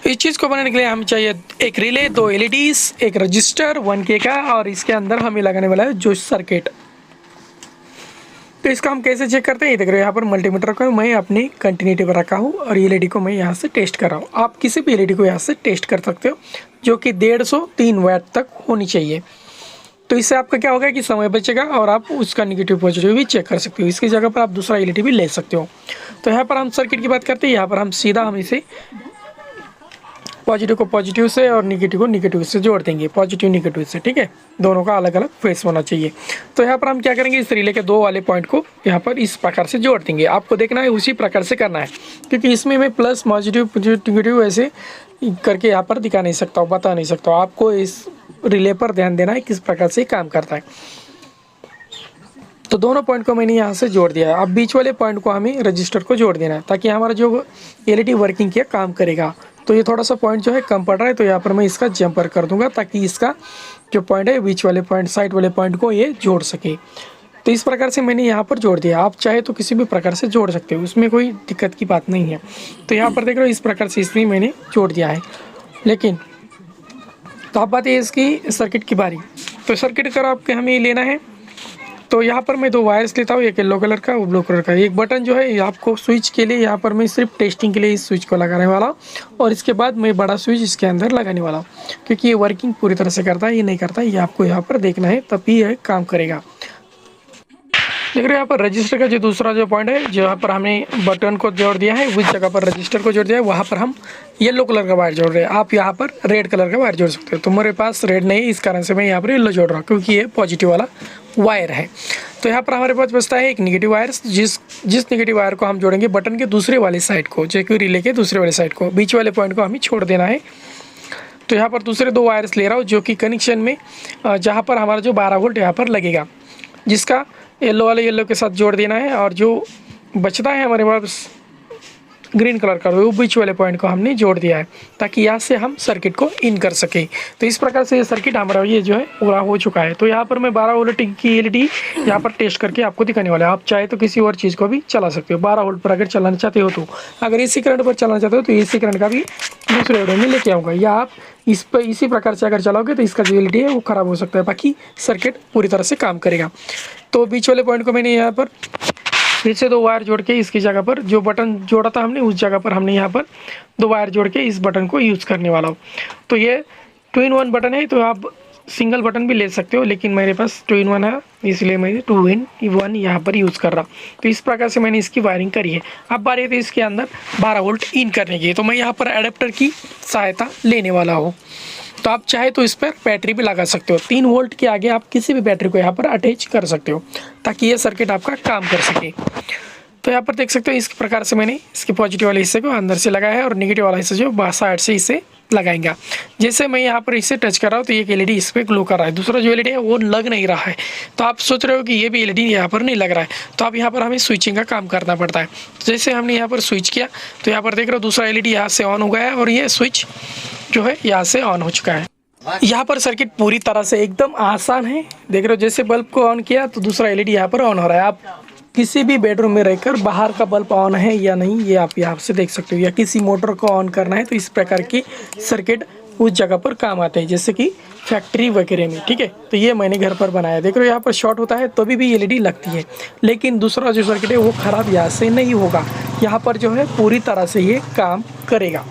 इस चीज़ को बनाने के लिए हमें चाहिए एक रिले, 2 एलईडीज, एक रजिस्टर 1K का, और इसके अंदर हमें लगाने वाला है जो सर्किट। तो इसका हम कैसे चेक करते हैं, ये देख रहे हो यहाँ पर मल्टीमीटर को मैं अपनी कंटिन्यूटी पर रखा हूँ और एलईडी को मैं यहाँ से टेस्ट कर रहा हूँ। आप किसी भी एलईडी को यहाँ से टेस्ट कर सकते हो, जो कि 150-3 वाट तक होनी चाहिए। तो इससे आपका क्या होगा कि समय बचेगा और आप उसका नेगेटिव पॉजिटिव भी चेक कर सकते हो। इसकी जगह पर आप दूसरा एलईडी भी ले सकते हो। तो यहाँ पर हम सर्किट की बात करते हैं। यहाँ पर हम सीधा इसे पॉजिटिव को पॉजिटिव से और निगेटिव को निगेटिव से जोड़ देंगे, पॉजिटिव निगेटिव से, ठीक है। दोनों का अलग अलग फेस होना चाहिए। तो यहाँ पर हम क्या करेंगे, इस रिले के 2 वाले पॉइंट को यहाँ पर इस प्रकार से जोड़ देंगे। आपको देखना है उसी प्रकार से करना है, क्योंकि इसमें मैं प्लस पॉजिटिव निगेटिव ऐसे करके यहाँ पर दिखा नहीं सकता हूँ, बता नहीं सकता हूँ। आपको इस रिले पर ध्यान देना है किस प्रकार से काम करता है। तो दोनों पॉइंट को मैंने यहाँ से जोड़ दिया है। अब बीच वाले पॉइंट को हमें रजिस्टर को जोड़ देना है, ताकि हमारा जो एलईडी वर्किंग किया काम करेगा। तो ये थोड़ा सा पॉइंट जो है कम पड़ रहा है, तो यहाँ पर मैं इसका जंपर कर दूंगा, ताकि इसका जो पॉइंट है बीच वाले पॉइंट, साइड वाले पॉइंट को ये जोड़ सके। तो इस प्रकार से मैंने यहाँ पर जोड़ दिया। आप चाहे तो किसी भी प्रकार से जोड़ सकते हो, उसमें कोई दिक्कत की बात नहीं है। तो यहाँ पर देख रहे हो इस प्रकार से इसमें मैंने जोड़ दिया है। लेकिन तो अब बात है इसकी सर्किट की बारी। तो सर्किट कर आपके हमें लेना है। तो यहाँ पर मैं 2 वायर्स लेता हूँ, एक येलो कलर का और ब्लू कलर का। एक बटन जो है आपको स्विच के लिए, यहाँ पर मैं सिर्फ टेस्टिंग के लिए इस स्विच को लगाने वाला हूँ, और इसके बाद मैं बड़ा स्विच इसके अंदर लगाने वाला हूँ, क्योंकि ये वर्किंग पूरी तरह से करता है, ये नहीं करता है, ये आपको यहाँ पर देखना है, तभी ये काम करेगा। देख रहे हो यहाँ पर रजिस्टर का जो दूसरा जो पॉइंट है, जहाँ पर हमने बटन को जोड़ दिया है, उस जगह पर रजिस्टर को जोड़ दिया है, वहाँ पर हम येलो कलर का वायर जोड़ रहे हैं। आप यहाँ पर रेड कलर का वायर जोड़ सकते हो। तो मेरे पास रेड नहीं है, इस कारण से मैं यहाँ पर येलो जोड़ रहा हूँ, क्योंकि ये पॉजिटिव वाला वायर है। तो यहाँ पर हमारे पास बचता है एक निगेटिव वायर, जिस निगेटिव वायर को हम जोड़ेंगे बटन के दूसरे वाली साइड को, जो कि रिले के दूसरे वाले साइड को, बीच वाले पॉइंट को हमें छोड़ देना है। तो यहाँ पर दूसरे 2 वायर्स ले रहा हूँ, जो कि कनेक्शन में जहाँ पर हमारा जो 12 वोल्ट यहाँ पर लगेगा, जिसका येलो वाले येलो के साथ जोड़ देना है। और जो बचता है हमारे पास ग्रीन कलर का, वो बीच वाले पॉइंट को हमने जोड़ दिया है, ताकि यहाँ से हम सर्किट को इन कर सके। तो इस प्रकार से ये सर्किट हमारा ये जो है पूरा हो चुका है। तो यहाँ पर मैं 12 वोल्ट की एलईडी यहाँ पर टेस्ट करके आपको दिखाने वाला है। आप चाहे तो किसी और चीज़ को भी चला सकते हो। 12 वोल्ट पर अगर चलाना चाहते हो, तो अगर एसी करंट पर चलाना चाहते हो तो एसी करंट का भी दूसरे वीडियो में लेके आऊँगा। या आप इस पर इसी प्रकार से अगर चलाओगे तो इसका जो एलईडी है वो ख़राब हो सकता है, बाकी सर्किट पूरी तरह से काम करेगा। तो बीच वाले पॉइंट को मैंने यहाँ पर फिर से 2 वायर जोड़ के इसकी जगह पर जो बटन जोड़ा था हमने, उस जगह पर हमने यहाँ पर 2 वायर जोड़ के इस बटन को यूज़ करने वाला हूँ। तो ये 2-in-1 बटन है, तो आप सिंगल बटन भी ले सकते हो, लेकिन मेरे पास 2-in-1 है, इसलिए मैं 2-in-1 यहाँ पर यूज़ कर रहा हूँ। तो इस प्रकार से मैंने इसकी वायरिंग करी है। अब बारी है इसके अंदर 12 वोल्ट इन करने की। तो मैं यहाँ पर एडेप्टर की सहायता लेने वाला हूँ। तो आप चाहे तो इस पर बैटरी भी लगा सकते हो। 3 वोल्ट के आगे आप किसी भी बैटरी को यहाँ पर अटैच कर सकते हो, ताकि ये सर्किट आपका काम कर सके। तो यहाँ पर देख सकते हो इस प्रकार से मैंने इसके पॉजिटिव वाले हिस्से को अंदर से लगाया है, और नेगेटिव वाला हिस्सा जो साइड से इसे लगाएंगे। जैसे मैं यहाँ पर इसे टच कर रहा हूँ तो एक एलईडी इस पर ग्लो कर रहा है, दूसरा जो एलईडी है वो लग नहीं रहा है। तो आप सोच रहे हो कि ये भी एलईडी यहाँ पर नहीं लग रहा है, तो अब यहाँ पर हमें स्विचिंग का काम करना पड़ता है। जैसे हमने यहाँ पर स्विच किया तो यहाँ पर देख रहे हो दूसरा एलईडी यहाँ से ऑन हो गया है, और ये स्विच जो है यहाँ से ऑन हो चुका है। यहाँ पर सर्किट पूरी तरह से एकदम आसान है। देख रहे हो जैसे बल्ब को ऑन किया तो दूसरा एलईडी यहाँ पर ऑन हो रहा है। आप किसी भी बेडरूम में रहकर बाहर का बल्ब ऑन है या नहीं ये आप यहाँ से देख सकते हो, या किसी मोटर को ऑन करना है तो इस प्रकार की सर्किट उस जगह पर काम आते हैं, जैसे कि फैक्ट्री वगैरह में, ठीक है। तो ये मैंने घर पर बनाया। देख रहे हो यहाँ पर शॉर्ट होता है तो भी एलईडी लगती है, लेकिन दूसरा जो सर्किट है वो ख़राब यहाँ से नहीं होगा। यहाँ पर जो है पूरी तरह से ये काम करेगा।